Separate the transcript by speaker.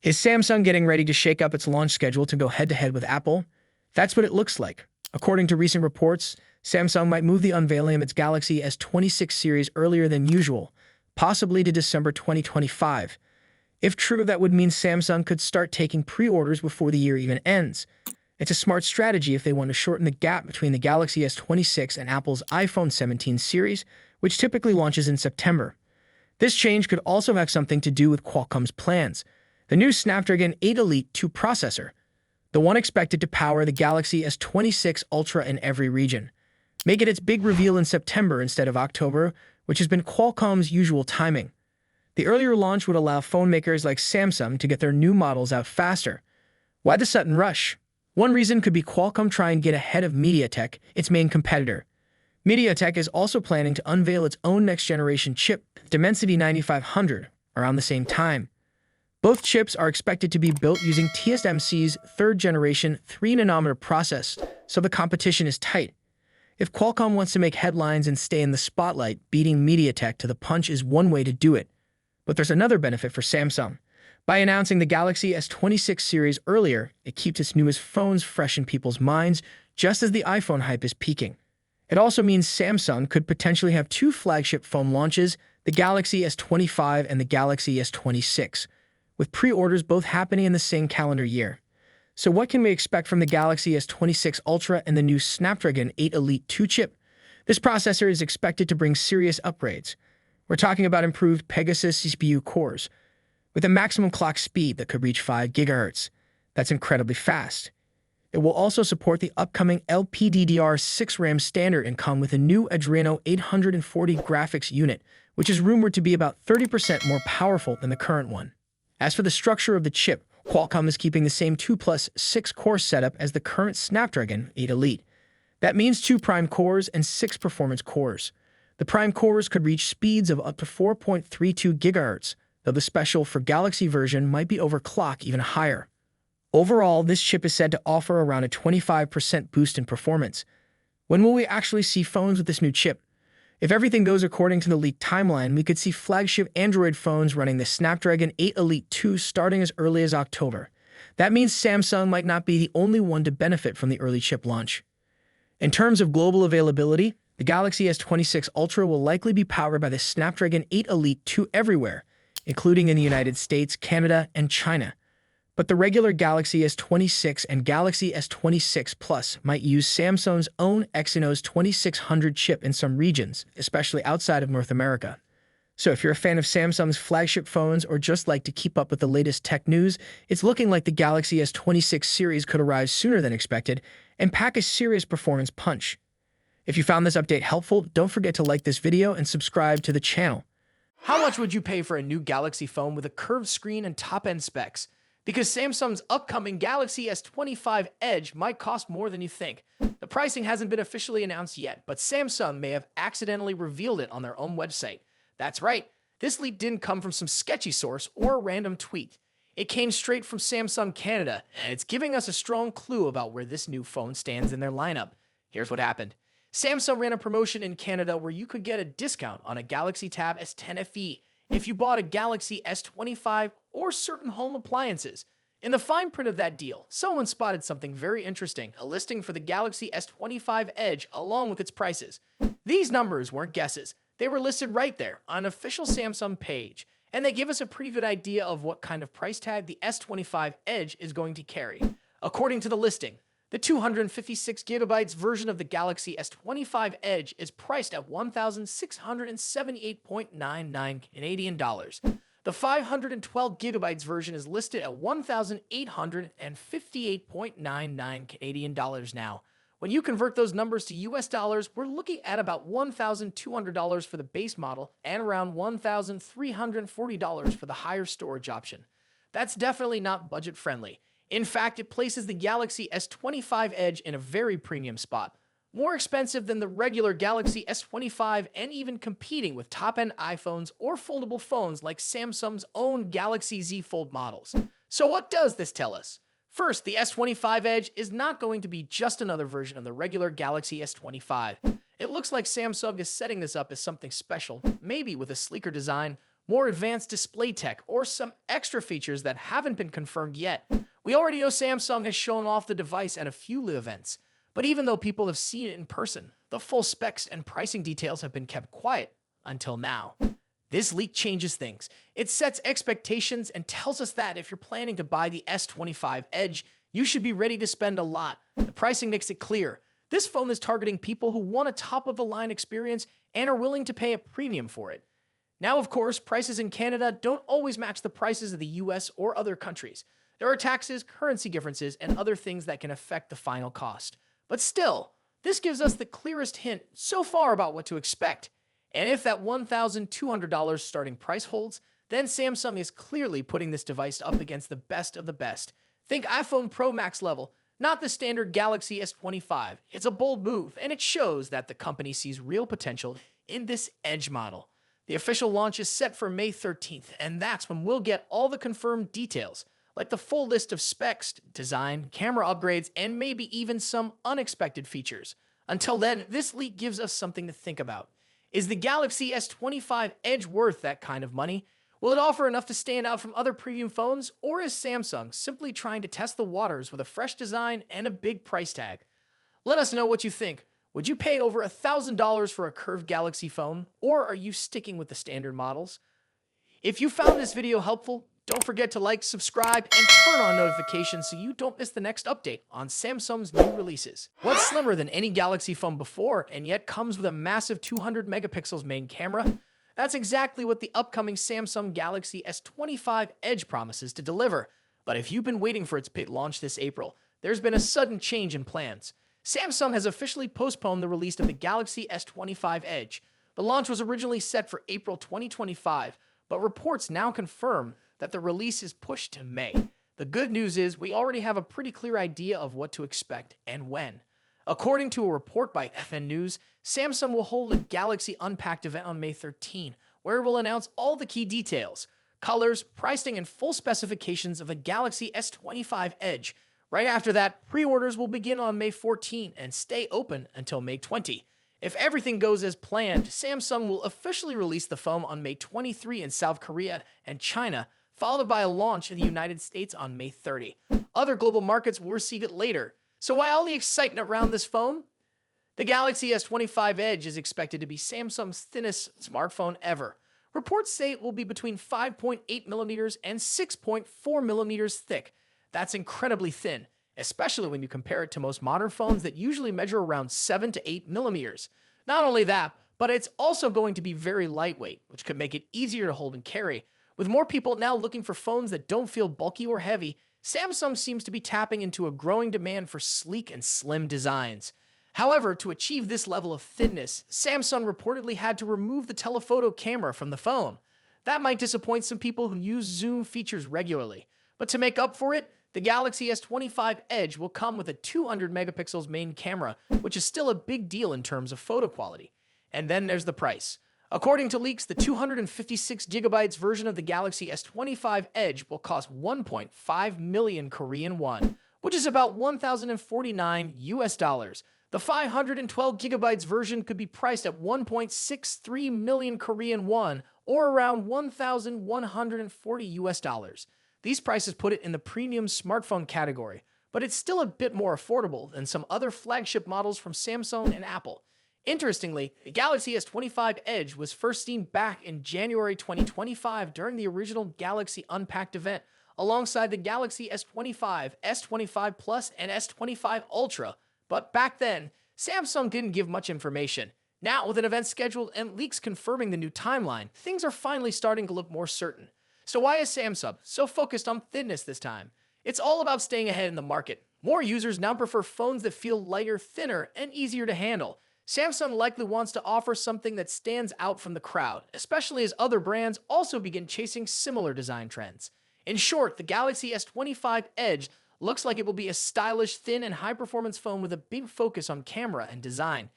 Speaker 1: Is Samsung getting ready to shake up its launch schedule to go head-to-head with Apple? That's what it looks like. According to recent reports, Samsung might move the unveiling of its Galaxy S26 series earlier than usual, possibly to December 2025. If true, that would mean Samsung could start taking pre-orders before the year even ends. It's a smart strategy if they want to shorten the gap between the Galaxy S26 and Apple's iPhone 17 series, which typically launches in September. This change could also have something to do with Qualcomm's plans. The new Snapdragon 8 Elite 2 processor, the one expected to power the Galaxy S26 Ultra in every region, may get its big reveal in September instead of October, which has been Qualcomm's usual timing. The earlier launch would allow phone makers like Samsung to get their new models out faster. Why the sudden rush? One reason could be Qualcomm trying to get ahead of MediaTek, its main competitor. MediaTek is also planning to unveil its own next-generation chip, Dimensity 9500, around the same time. Both chips are expected to be built using TSMC's third-generation 3-nanometer process, so the competition is tight. If Qualcomm wants to make headlines and stay in the spotlight, beating MediaTek to the punch is one way to do it. But there's another benefit for Samsung. By announcing the Galaxy S26 series earlier, it keeps its newest phones fresh in people's minds, just as the iPhone hype is peaking. It also means Samsung could potentially have two flagship phone launches, the Galaxy S25 and the Galaxy S26, with pre-orders both happening in the same calendar year. So what can we expect from the Galaxy S26 Ultra and the new Snapdragon 8 Elite 2 chip? This processor is expected to bring serious upgrades. We're talking about improved Pegasus CPU cores, with a maximum clock speed that could reach 5 GHz. That's incredibly fast. It will also support the upcoming LPDDR6 RAM standard and come with a new Adreno 840 graphics unit, which is rumored to be about 30% more powerful than the current one. As for the structure of the chip, Qualcomm is keeping the same 2+6 core setup as the current Snapdragon 8 Elite. That means 2 prime cores and 6 performance cores. The prime cores could reach speeds of up to 4.32 GHz, though the special for Galaxy version might be overclocked even higher. Overall, this chip is said to offer around a 25% boost in performance. When will we actually see phones with this new chip? If everything goes according to the leaked timeline, we could see flagship Android phones running the Snapdragon 8 Elite 2 starting as early as October. That means Samsung might not be the only one to benefit from the early chip launch. In terms of global availability, the Galaxy S26 Ultra will likely be powered by the Snapdragon 8 Elite 2 everywhere, including in the United States, Canada, and China. But the regular Galaxy S26 and Galaxy S26 Plus might use Samsung's own Exynos 2600 chip in some regions, especially outside of North America. So if you're a fan of Samsung's flagship phones or just like to keep up with the latest tech news, it's looking like the Galaxy S26 series could arrive sooner than expected and pack a serious performance punch. If you found this update helpful, don't forget to like this video and subscribe to the channel. How much would you pay for a new Galaxy phone with a curved screen and top-end specs? Because Samsung's upcoming Galaxy S25 Edge might cost more than you think. The pricing hasn't been officially announced yet, but Samsung may have accidentally revealed it on their own website. That's right, this leak didn't come from some sketchy source or a random tweet. It came straight from Samsung Canada, and it's giving us a strong clue about where this new phone stands in their lineup. Here's what happened. Samsung ran a promotion in Canada where you could get a discount on a Galaxy Tab S10 FE if you bought a Galaxy S25 or certain home appliances. In the fine print of that deal, someone spotted something very interesting, a listing for the Galaxy S25 Edge along with its prices. These numbers weren't guesses. They were listed right there on an official Samsung page, and they give us a pretty good idea of what kind of price tag the S25 Edge is going to carry. According to the listing, the 256GB version of the Galaxy S25 Edge is priced at $1,678.99 Canadian dollars. The 512GB version is listed at $1,858.99 Canadian dollars now. When you convert those numbers to US dollars, we're looking at about $1,200 for the base model and around $1,340 for the higher storage option. That's definitely not budget friendly. In fact, it places the Galaxy S25 Edge in a very premium spot, more expensive than the regular Galaxy S25 and even competing with top-end iPhones or foldable phones like Samsung's own Galaxy Z Fold models. So what does this tell us? First, the S25 Edge is not going to be just another version of the regular Galaxy S25. It looks like Samsung is setting this up as something special, maybe with a sleeker design, more advanced display tech, or some extra features that haven't been confirmed yet. We already know Samsung has shown off the device at a few events, but even though people have seen it in person, the full specs and pricing details have been kept quiet until now. This leak changes things. It sets expectations and tells us that if you're planning to buy the S25 Edge, you should be ready to spend a lot. The pricing makes it clear. This phone is targeting people who want a top-of-the-line experience and are willing to pay a premium for it. Now, of course, prices in Canada don't always match the prices of the US or other countries. There are taxes, currency differences, and other things that can affect the final cost. But still, this gives us the clearest hint so far about what to expect. And if that $1,200 starting price holds, then Samsung is clearly putting this device up against the best of the best. Think iPhone Pro Max level, not the standard Galaxy S25. It's a bold move, and it shows that the company sees real potential in this Edge model. The official launch is set for May 13th, and that's when we'll get all the confirmed details, like the full list of specs, design, camera upgrades, and maybe even some unexpected features. Until then, this leak gives us something to think about. Is the Galaxy S25 Edge worth that kind of money? Will it offer enough to stand out from other premium phones, or is Samsung simply trying to test the waters with a fresh design and a big price tag? Let us know what you think. Would you pay over $1,000 for a curved Galaxy phone, or are you sticking with the standard models? If you found this video helpful, don't forget to like, subscribe, and turn on notifications so you don't miss the next update on Samsung's new releases. What's slimmer than any Galaxy phone before and yet comes with a massive 200 megapixels main camera? That's exactly what the upcoming Samsung Galaxy S25 Edge promises to deliver. But if you've been waiting for its big launch this April, there's been a sudden change in plans. Samsung has officially postponed the release of the Galaxy S25 Edge. The launch was originally set for April 2025, but reports now confirm that the release is pushed to May. The good news is we already have a pretty clear idea of what to expect and when. According to a report by FN News, Samsung will hold a Galaxy Unpacked event on May 13, where it will announce all the key details, colors, pricing, and full specifications of the Galaxy S25 Edge. Right after that, pre-orders will begin on May 14 and stay open until May 20. If everything goes as planned, Samsung will officially release the phone on May 23 in South Korea and China, followed by a launch in the United States on May 30. Other global markets will receive it later. So why all the excitement around this phone? The Galaxy S25 Edge is expected to be Samsung's thinnest smartphone ever. Reports say it will be between 5.8 millimeters and 6.4 millimeters thick. That's incredibly thin, especially when you compare it to most modern phones that usually measure around 7 to 8 millimeters. Not only that, but it's also going to be very lightweight, which could make it easier to hold and carry. With more people now looking for phones that don't feel bulky or heavy, Samsung seems to be tapping into a growing demand for sleek and slim designs. However, to achieve this level of thinness, Samsung reportedly had to remove the telephoto camera from the phone. That might disappoint some people who use zoom features regularly. But to make up for it, the Galaxy S25 Edge will come with a 200 megapixels main camera, which is still a big deal in terms of photo quality. And then there's the price. According to leaks, the 256 gigabytes version of the Galaxy S25 Edge will cost 1.5 million Korean won, which is about 1,049 US dollars. The 512 gigabytes version could be priced at 1.63 million Korean won, or around 1,140 US dollars. These prices put it in the premium smartphone category, but it's still a bit more affordable than some other flagship models from Samsung and Apple. Interestingly, the Galaxy S25 Edge was first seen back in January 2025 during the original Galaxy Unpacked event, alongside the Galaxy S25, S25 Plus, and S25 Ultra. But back then, Samsung didn't give much information. Now, with an event scheduled and leaks confirming the new timeline, things are finally starting to look more certain. So why is Samsung so focused on thinness this time? It's all about staying ahead in the market. More users now prefer phones that feel lighter, thinner, and easier to handle. Samsung likely wants to offer something that stands out from the crowd, especially as other brands also begin chasing similar design trends. In short, the Galaxy S25 Edge looks like it will be a stylish, thin, and high-performance phone with a big focus on camera and design.